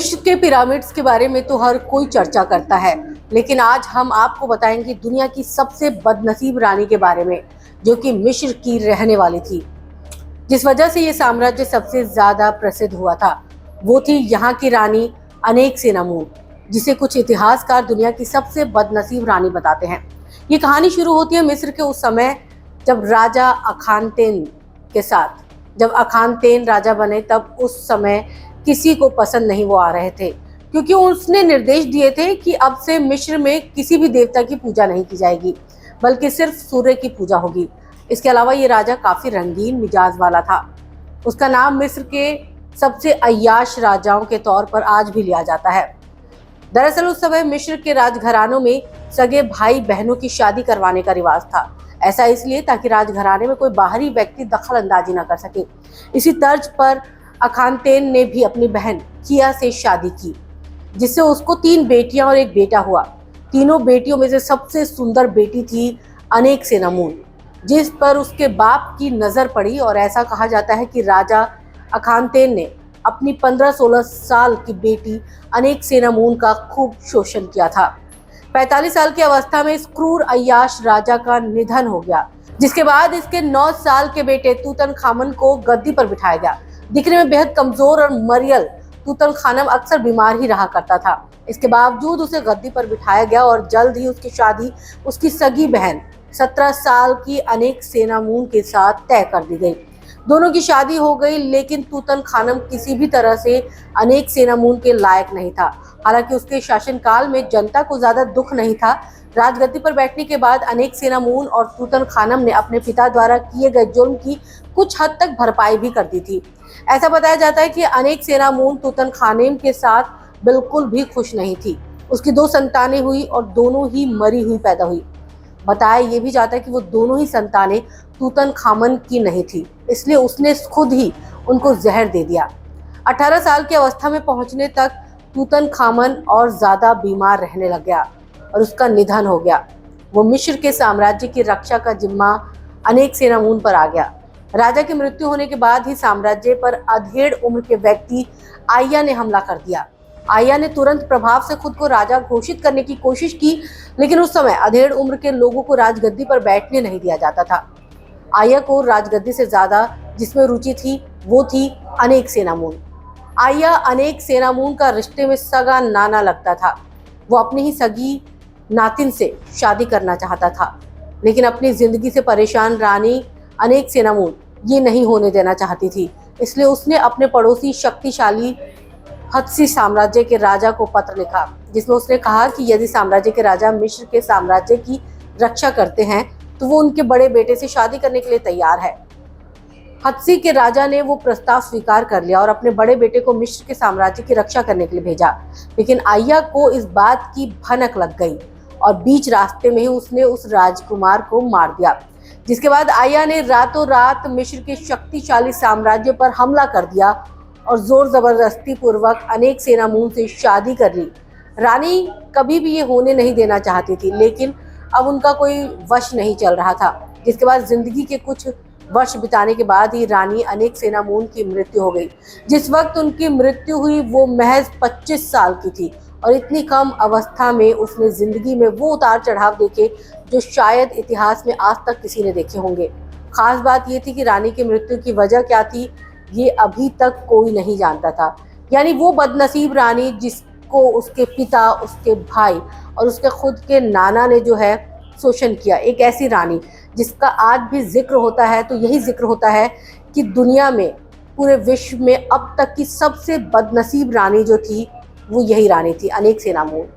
मिस्र के पिरामिड्स के बारे में तो हर कोई चर्चा करता है, लेकिन आज हम आपको बताएंगे दुनिया की सबसे बदनसीब रानी के बारे में, जो कि मिस्र की रहने वाली थी। जिस वजह से ये साम्राज्य सबसे ज्यादा प्रसिद्ध हुआ था, वो थी यहाँ की रानी अनेकसेनामून, जिसे कुछ इतिहासकार दुनिया की सबसे बदनसीब रानी बताते हैं। ये कहानी शुरू होती है मिस्र के उस समय जब राजा अखानतेन के साथ। जब अखानतेन राजा बने तब उस समय किसी को पसंद नहीं वो आ रहे थे, क्योंकि उसने निर्देश दिए थे कि अब से मिस्र में किसी भी देवता की पूजा नहीं की जाएगी, बल्कि सिर्फ सूर्य की पूजा होगी। इसके अलावा ये राजा काफी रंगीन मिजाज वाला था। उसका नाम मिस्र के सबसे अय्याश राजाओं के तौर पर आज भी लिया जाता है। दरअसल उस समय मिस्र के राजघरानों में सगे भाई बहनों की शादी करवाने का रिवाज था। ऐसा इसलिए ताकि राजघराने में कोई बाहरी व्यक्ति दखल अंदाजी न कर सके। इसी तर्ज पर अखानतेन ने भी अपनी बहन किया से शादी की, जिससे उसको 3 बेटियां और 1 बेटा हुआ। तीनों बेटियों में से सबसे सुंदर बेटी थी अनेकसेनामून, जिस पर उसके बाप की नजर पड़ी, और ऐसा कहा जाता है कि राजा अखानतेन ने अपनी 15-16 साल की बेटी अनेकसेनामून का खूब शोषण किया था। 45 साल की अवस्था में इस क्रूर अय्याश राजा का निधन हो गया, जिसके बाद इसके 9 साल के बेटे तूतनखामन को गद्दी पर बिठाया गया। दिखने में बेहद कमजोर और मरियल तूतनखामन अक्सर बीमार ही रहा करता था। इसके बावजूद उसे गद्दी पर बिठाया गया और जल्द ही उसकी शादी उसकी सगी बहन 17 साल की अनेकसेनामून के साथ तय कर दी गई। दोनों की शादी हो गई, लेकिन तूतनखामन किसी भी तरह से अनेकसेनामून के लायक नहीं था। हालांकि उसके शासनकाल में जनता को ज्यादा दुख नहीं था। राजगद्दी पर बैठने के बाद अनेकसेनामून और तूतनखामन ने अपने पिता द्वारा किए गए जुर्म की कुछ हद तक भरपाई भी कर दी थी। ऐसा बताया जाता है कि अनेकसेनामून तूतनखामन के साथ बिल्कुल भी खुश नहीं थी। उसकी 2 संतानें हुई और दोनों ही मरी हुई पैदा हुई। बताया ये भी जाता है कि वो दोनों ही संतानें तूतनखामन की नहीं थी, इसलिए उसने खुद ही उनको जहर दे दिया। 18 साल की अवस्था में पहुंचने तक तूतनखामन और ज्यादा बीमार रहने लग गया और उसका निधन हो गया। वो मिस्र के साम्राज्य की रक्षा का जिम्मा अनेकसेनामून पर आ गया। राजा की मृत्यु होने के बाद ही साम्राज्य पर अधेड़ उम्र के व्यक्ति आइया ने हमला कर दिया। आइया ने तुरंत प्रभाव से खुद को राजा घोषित करने की कोशिश की, लेकिन उस समय अधेड़ उम्र के लोगों को राजगद्दी पर बैठने नहीं दिया जाता था। आइया को राजगद्दी से ज्यादा जिसमें रुचि थी वो थी अनेकसेनामून। आइया अनेकसेनामून का रिश्ते में सगा नाना लगता था। वो अपनी ही सगी नातिन से शादी करना चाहता था, लेकिन अपनी जिंदगी से परेशान रानी अनेकसेनामून ये नहीं होने देना चाहती थी। इसलिए उसने अपने पड़ोसी शक्तिशाली हत्सी साम्राज्य के राजा को पत्र लिखा, जिसमें उसने कहा कि यदि साम्राज्य के राजा मिस्र के साम्राज्य की रक्षा करते हैं तो वो उनके बड़े बेटे से शादी करने के लिए तैयार है। हत्सी के राजा ने वो प्रस्ताव स्वीकार कर लिया और अपने बड़े बेटे को मिस्र के साम्राज्य की रक्षा करने के लिए भेजा। लेकिन आइया को इस बात की भनक लग गई और बीच रास्ते में ही उसने उस राजकुमार को मार दिया। जिसके बाद आइया ने रातों रात मिस्र के शक्तिशाली साम्राज्य पर हमला कर दिया और जोर जबरदस्ती पूर्वक अनेकसेनामून से शादी कर ली। रानी कभी भी ये होने नहीं देना चाहती थी, लेकिन अब उनका कोई वश नहीं चल रहा था। जिसके बाद जिंदगी के कुछ वर्ष बिताने के बाद ही रानी अनेकसेनामून की मृत्यु हो गई। जिस वक्त उनकी मृत्यु हुई वो महज 25 साल की थी, और इतनी कम अवस्था में उसने जिंदगी में वो उतार चढ़ाव देखे जो शायद इतिहास में आज तक किसी ने देखे होंगे। खास बात ये थी कि रानी की मृत्यु की वजह क्या थी ये अभी तक कोई नहीं जानता था। यानी वो बदनसीब रानी जिसको उसके पिता, उसके भाई और उसके खुद के नाना ने जो है शोषण किया, एक ऐसी रानी जिसका आज भी जिक्र होता है तो यही जिक्र होता है कि दुनिया में, पूरे विश्व में अब तक की सबसे बदनसीब रानी जो थी वो यही रानी थी, अनेकसेनामून।